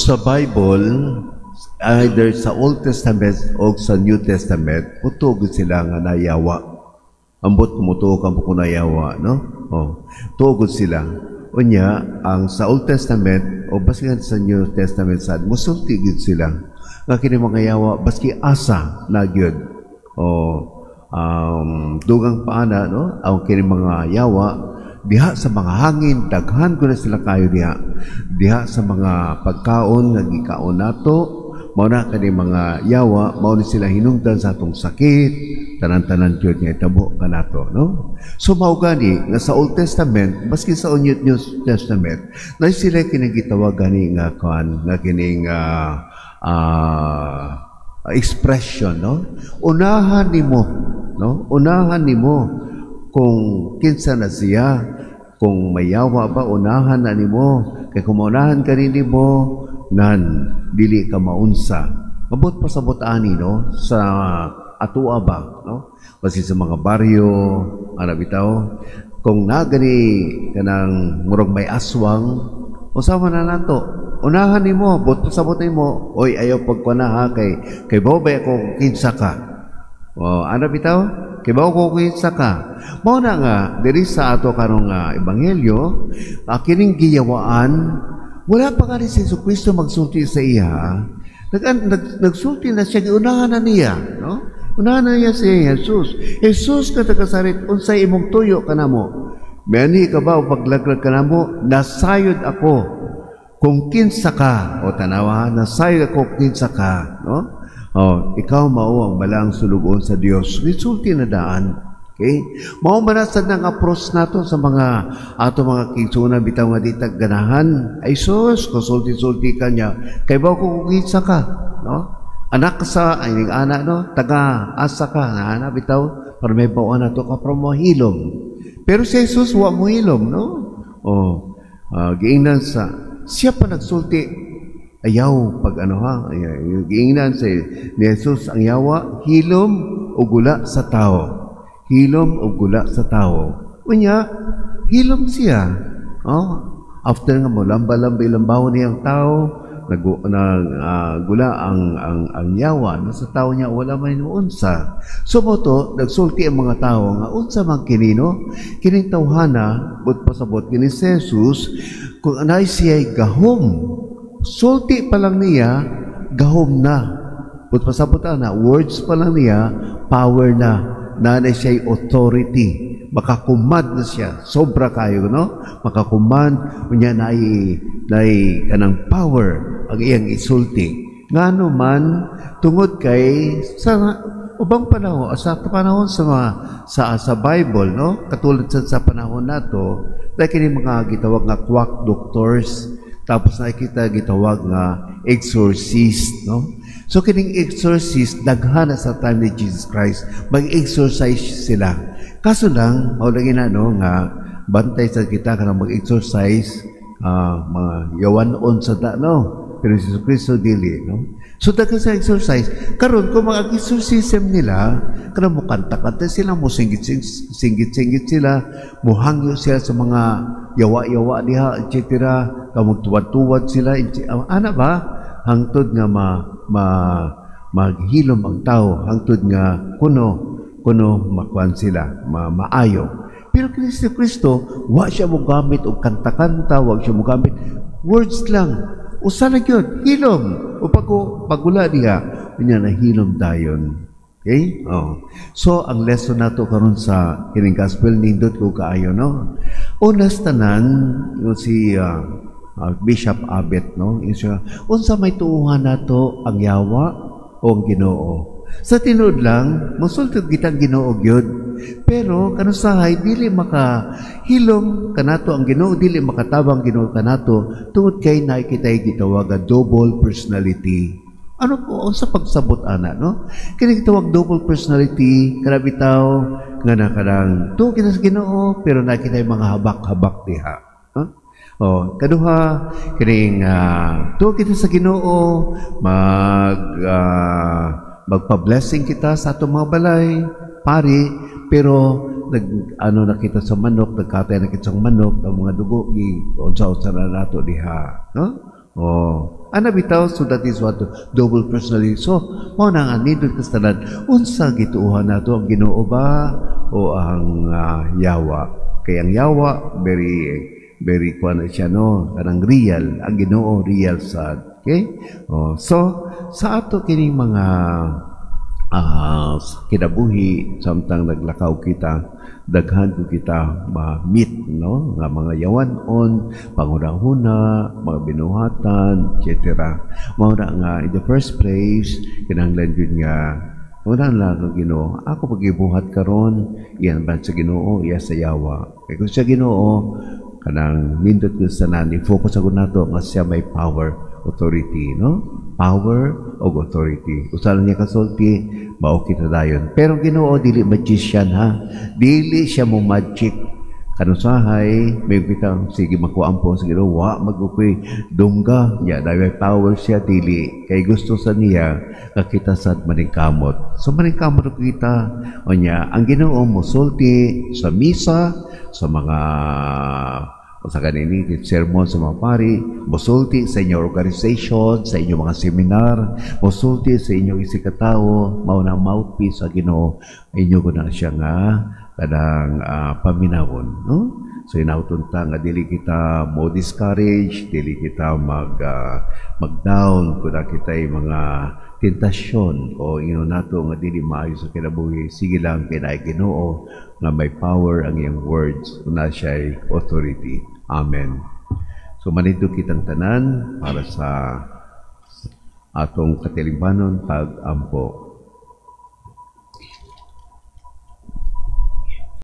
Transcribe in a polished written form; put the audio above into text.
sa Bible, either sa Old Testament o sa New Testament, putugod sila nga nayawa. Ambot kumutuog ang nayawa, no? Tugod sila. Unya, ang sa Old Testament o basihan sa New Testament sad, musultigid sila. Nga kini mga yawa, baski asa na gyud. Dugang paana, no? Ang kini mga yawa, diha sa mga hangin, daghan ko na sila kayo diha. Diha sa mga pagkaon, nga gikaon nato, mao na kani mga yawa, mao ni sila hinungdan sa atong sakit, tanan-tanan gyud nga itabo kanato, no? So mao gani nga sa Old Testament, maski sa New Testament, na sila kinagitawag gani nga kan, nga kining expression, no? Unahan nimo, no? Unahan nimo kung kinsa na siya, kung mayawa ba, unahan na nimo. Kaya kung maunahan ka rin nimo, nan, dili ka maunsa. Mabot pa sa butani, no? Sa atua ba, no? Kasi sa mga baryo, bitaw, kung nagani kanang murag may aswang, usama na nato. Unahan nimo, bot pa sa butani mo, oy, ayaw pagkwana ha, kay bobay ako kinsa ka. Bitaw? Kaya ba ko kinsa ka? Mao na nga, diri sa ato karong ebanghelyo, kining giyawaan, wala pa nga ni si Jesucristo magsulti sa iya. Nagsulti na siya, unahan na niya. No? Unahan na niya si Jesus. Jesus ka tagasarit, unsay imong tuyo ka na mo. Mani ka ba o paglaglag ka na mo, nasayod ako kung kinsa ka. O tanawa, nasayod ako kung kinsa ka. No? Ikaw mao ang balang sulugon sa Dios. Resulti na daan. Okay? Mao manasad ng approach nato sa mga ato mga kigsuna bitaw nga ditag ganahan. Ay sus, konsulti-sulti ka niya. Kay ba ko kukitsa ka? No? Anak sa, ay anak, no? Taga asa ka, na bitaw, para may bawaan nato ka para mo hilom. Pero si Jesus, wa mo hilom, no? Giingnan sa, siya pa nagsulti, ayaw pag giingnan sa ni Jesus ang yawa, hilom o gula sa tao. Hilom o gula sa tao. Unya, hilom siya. After nga mo, lamba-lambaw niyang tao, gula ang yawa, sa tao niya, wala man unsa. So mo to, nagsulti ang mga tao, nga unsa man kinino, kining tawhana, but pasabot, kining Jesus, kung anay siya'y gahom, sulti pa lang niya, gahom na. But pasabot na, words pa lang niya, power na. Nanay siya'y authority. Makakumand na siya. Sobra kayo, no? Makakumand, kunya na kanang power ang iyang isulti. Ngano man, tungod kay sa ubang panahon, sa panahon sa Bible, no? Katulad sa panahon nato, dahil kini mga gitawag nga quack doctors, tapos nakikita gitawag nga exorcist, no? So kining exorcist daghan na sa time ni Jesus Christ, mag-exorcise sila. Kaso lang, maulagi na no nga bantay sa kita kanang mag-exorcise mga yawanon sa no. Pero si Jesus Cristo dili, no? So daghan sa exercise. Karon kung mga exorcism nila, kanang mo kanta-kanta sila, mo singgit-singgit sila, mo hangyo sila sa mga yawa-yawa diha, etc. Kamong tuwad-tuwad sila, ana ba? Hangtod nga maghilom ang tao, hangtod nga kuno makuan sila, maayo. Pero Kristo, wa siya mo gamit og kanta-kanta, wa siya mo gamit words lang. Usa na gyud, hilom. O pagula diha, unya na hilom dayon. Okay? So ang lesson nato karon sa kining gospel nindot ko kaayo, no? Unas tanan si Bishop Abet, no? Unsa may tuuhan nato ang yawa o ang Ginoo? Sa tinud lang, masultod kitang Ginoo gyud. Pero kanusahay dili makahilom kanato ang Ginoo, dili makatabang Ginoo kanato tungod kay nakikitay gitawag nga double personality. Ano po sa pagsabot ana, no? Kini gitawag double personality, kana bitaw nga nakarang to kita sa Ginoo pero nakikitay mga habak-habak diha. Kaduha kining to kita sa Ginoo magpa-blessing kita sa atong mga balay, pari, pero nakita sa manok, nagkatay na kita sa manok, ang mga dugo, unsa-unsa na nato diha. No? Oh, ana bitaw, so that is what double personality. So, mao na nga nindot kastanan, unsa gituuhan nato ang Ginoo ba o ang yawa? Kay ang yawa very kuan siya no, kanang real, ang Ginoo real sad. Okay? Oh, so sa ato kining mga kinabuhi samtang naglakaw kita, daghan ko kita ma-meet no nga mga yawanon, panguna-huna, mga binuhatan, etc. Mao na nga in the first place kinahanglan gyud nga wala lang ang Ginoo. Ako pagibuhat karon, iyan ba sa Ginoo, iya sa yawa. Kay kung sa Ginoo kanang nindot ko sa nani, focus ako nato nga siya may power, authority, no? Power o authority. Usalan niya kasulti, mao kita dayon. Pero Ginoo dili magician ha. Dili siya mo magic. Kanusahay, may kita, sige makuhaan po sa Ginoo, wa magukoy dungga niya, dahil power siya dili. Kay gusto sa niya, kakita sa maningkamot. So maningkamot kita, o niya, ang Ginoo mo sulti sa misa, sa mga sa kanini, sermon sa mga pari, musulti sa inyong organization, sa inyong mga seminar, musulti sa inyong isikatawo, maunang mouthpiece sa Ginoo, inyo ko na siya nga, kadang paminawon, no? So inauton ta nga dili kita mo discourage, dili kita mag-down kung kita mga tentasyon o nato nga dili maayo sa kinabuhi. Sige lang kay Ginoo nga may power ang iyang words, una siya authority. Amen. So manito kitang tanan para sa atong katilingbanon pag-ampo.